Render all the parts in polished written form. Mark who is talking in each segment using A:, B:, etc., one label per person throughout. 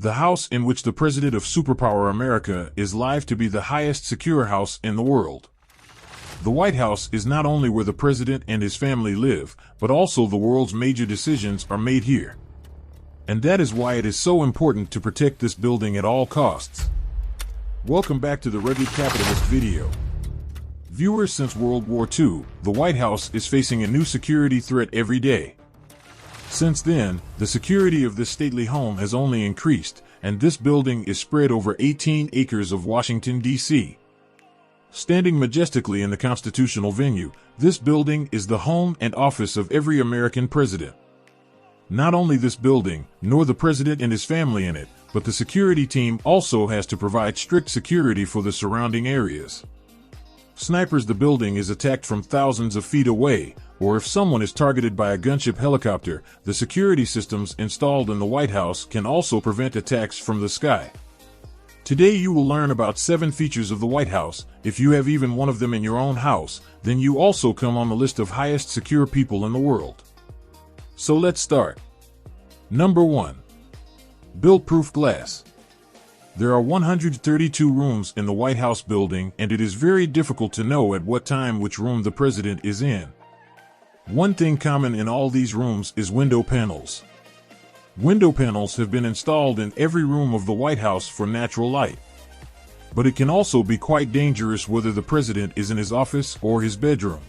A: The house in which the president of superpower America is live to be the highest secure house in the world. The White House is not only where the president and his family live, but also the world's major decisions are made here. And that is why it is so important to protect this building at all costs. Welcome back to the Rugged Capitalist video. Viewers, since World War II, the White House is facing a new security threat every day. Since then, the security of this stately home has only increased, and this building is spread over 18 acres of Washington, D.C. Standing majestically in the constitutional venue, this building is the home and office of every American president. Not only this building, nor the president and his family in it, but the security team also has to provide strict security for the surrounding areas. Snipers, the building is attacked from thousands of feet away, or if someone is targeted by a gunship helicopter, the security systems installed in the White House can also prevent attacks from the sky. Today you will learn about 7 features of the White House. If you have even one of them in your own house, then you also come on the list of highest secure people in the world. So let's start. Number 1. Bulletproof glass. There are 132 rooms in the White House building, and it is very difficult to know at what time which room the president is in. One thing common in all these rooms is window panels. Window panels have been installed in every room of the White House for natural light. But it can also be quite dangerous whether the president is in his office or his bedroom.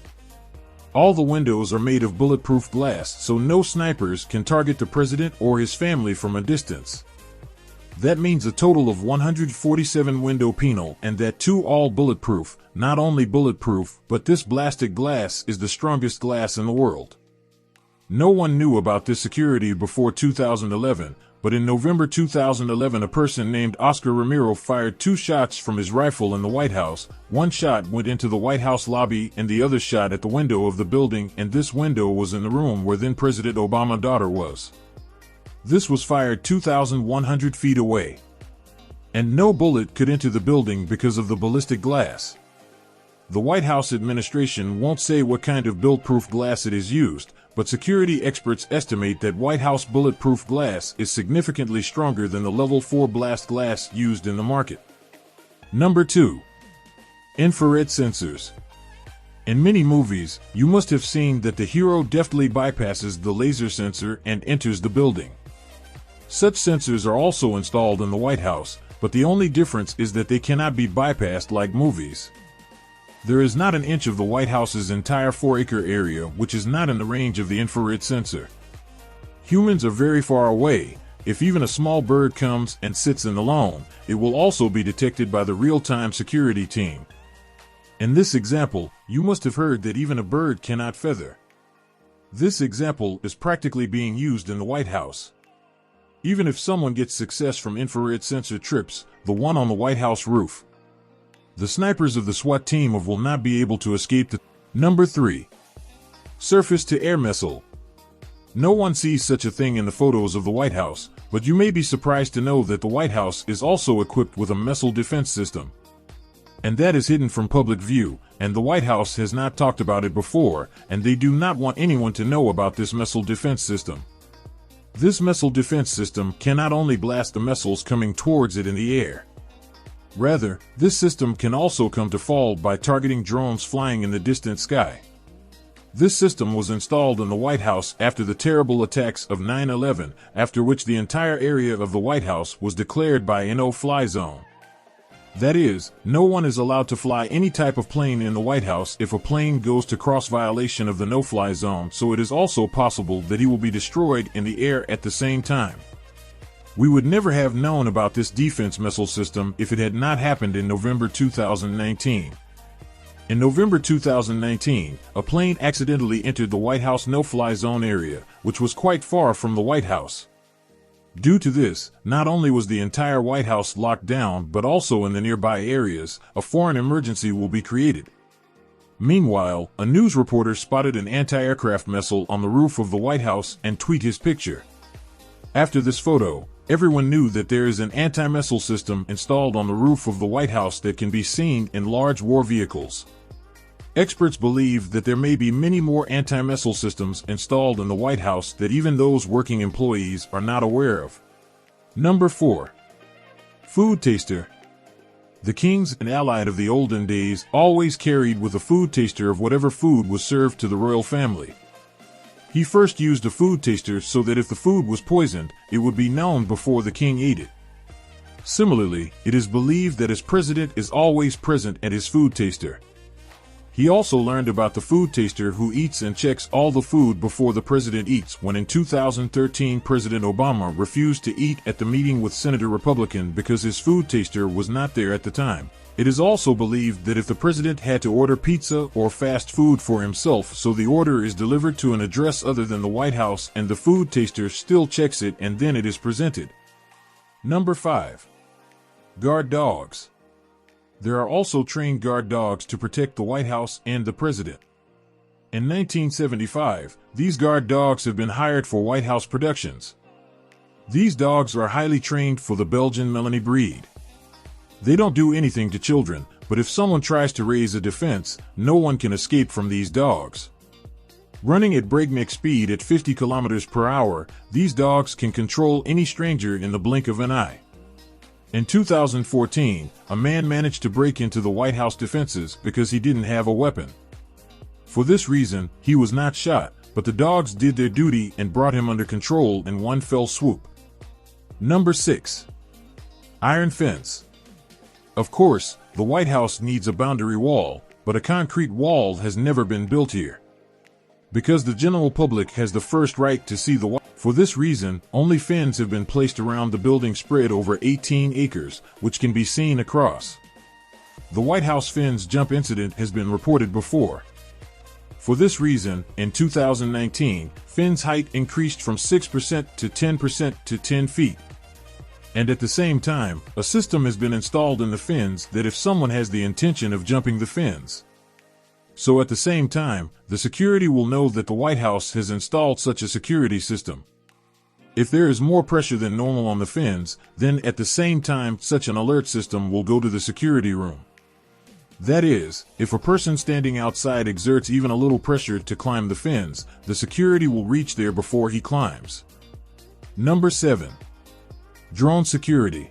A: All the windows are made of bulletproof glass, so no snipers can target the president or his family from a distance. That means a total of 147 window panel, and that too all bulletproof. Not only bulletproof, but this blasted glass is the strongest glass in the world. No one knew about this security before 2011, but in November 2011 a person named Oscar Romero fired 2 shots from his rifle in the White House. One shot went into the White House lobby and the other shot at the window of the building, and this window was in the room where then President Obama's daughter was. This was fired 2,100 feet away. And no bullet could enter the building because of the ballistic glass. The White House administration won't say what kind of bulletproof glass it is used, but security experts estimate that White House bulletproof glass is significantly stronger than the level 4 blast glass used in the market. Number 2. Infrared sensors. In many movies, you must have seen that the hero deftly bypasses the laser sensor and enters the building. Such sensors are also installed in the White House, but the only difference is that they cannot be bypassed like movies. There is not an inch of the White House's entire 4-acre area which is not in the range of the infrared sensor. Humans are very far away. If even a small bird comes and sits in the lawn, it will also be detected by the real-time security team. In this example, you must have heard that even a bird cannot feather. This example is practically being used in the White House. Even if someone gets success from infrared sensor trips, the one on the White House roof, the snipers of the SWAT team will not be able to escape the... Number 3. Surface-to-air missile. No one sees such a thing in the photos of the White House, but you may be surprised to know that the White House is also equipped with a missile defense system. And that is hidden from public view, and the White House has not talked about it before, and they do not want anyone to know about this missile defense system. This missile defense system can not only blast the missiles coming towards it in the air. Rather, this system can also come to fall by targeting drones flying in the distant sky. This system was installed in the White House after the terrible attacks of 9/11, after which the entire area of the White House was declared by a no-fly zone. That is, no one is allowed to fly any type of plane in the White House if a plane goes to cross violation of the no-fly zone, so it is also possible that he will be destroyed in the air at the same time. We would never have known about this defense missile system if it had not happened in November 2019. In November 2019, a plane accidentally entered the White House no-fly zone area, which was quite far from the White House. Due to this, not only was the entire White House locked down, but also in the nearby areas, a foreign emergency will be created. Meanwhile, a news reporter spotted an anti-aircraft missile on the roof of the White House and tweeted his picture. After this photo, everyone knew that there is an anti-missile system installed on the roof of the White House that can be seen in large war vehicles. Experts believe that there may be many more anti-missile systems installed in the White House that even those working employees are not aware of. Number 4. Food taster. The kings and allied of the olden days always carried with a food taster of whatever food was served to the royal family. He first used a food taster so that if the food was poisoned, it would be known before the king ate it. Similarly, it is believed that his president is always present at his food taster. He also learned about the food taster who eats and checks all the food before the president eats when in 2013 President Obama refused to eat at the meeting with Senator Republican because his food taster was not there at the time. It is also believed that if the president had to order pizza or fast food for himself, so the order is delivered to an address other than the White House and the food taster still checks it and then it is presented. Number 5. Guard dogs. There are also trained guard dogs to protect the White House and the president. In 1975, these guard dogs have been hired for White House productions. These dogs are highly trained for the Belgian Melanie breed. They don't do anything to children, but if someone tries to raise a defense, no one can escape from these dogs. Running at breakneck speed at 50 kilometers per hour, these dogs can control any stranger in the blink of an eye. In 2014, a man managed to break into the White House defenses because he didn't have a weapon. For this reason, he was not shot, but the dogs did their duty and brought him under control in one fell swoop. Number 6. Iron fence. Of course, the White House needs a boundary wall, but a concrete wall has never been built here. Because the general public has the first right to see the White House. For this reason, only fence have been placed around the building spread over 18 acres, which can be seen across. The White House fence jump incident has been reported before. For this reason, in 2019, fence height increased from 6% to 10% to 10 feet. And at the same time, a system has been installed in the fence that if someone has the intention of jumping the fence, so at the same time, the security will know that the White House has installed such a security system. If there is more pressure than normal on the fence, then at the same time such an alert system will go to the security room. That is, if a person standing outside exerts even a little pressure to climb the fence, the security will reach there before he climbs. Number 7. Drone security.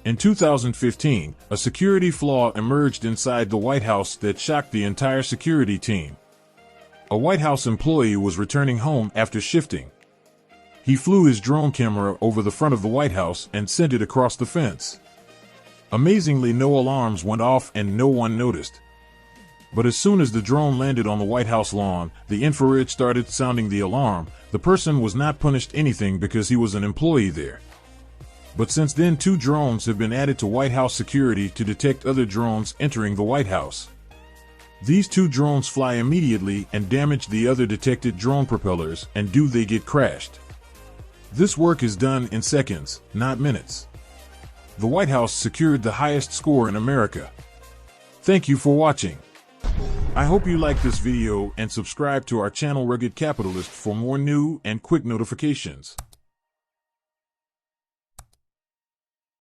A: In 2015, a security flaw emerged inside the White House that shocked the entire security team. A White House employee was returning home after shifting. He flew his drone camera over the front of the White House and sent it across the fence. Amazingly, no alarms went off and no one noticed. But as soon as the drone landed on the White House lawn, the infrared started sounding the alarm. The person was not punished anything because he was an employee there. But since then 2 drones have been added to White House security to detect other drones entering the White House. These 2 drones fly immediately and damage the other detected drone propellers, and they get crashed. This work is done in seconds, not minutes. The White House secured the highest score in America. Thank you for watching. I hope you liked this video and subscribe to our channel Rugged Capitalist for more new and quick notifications.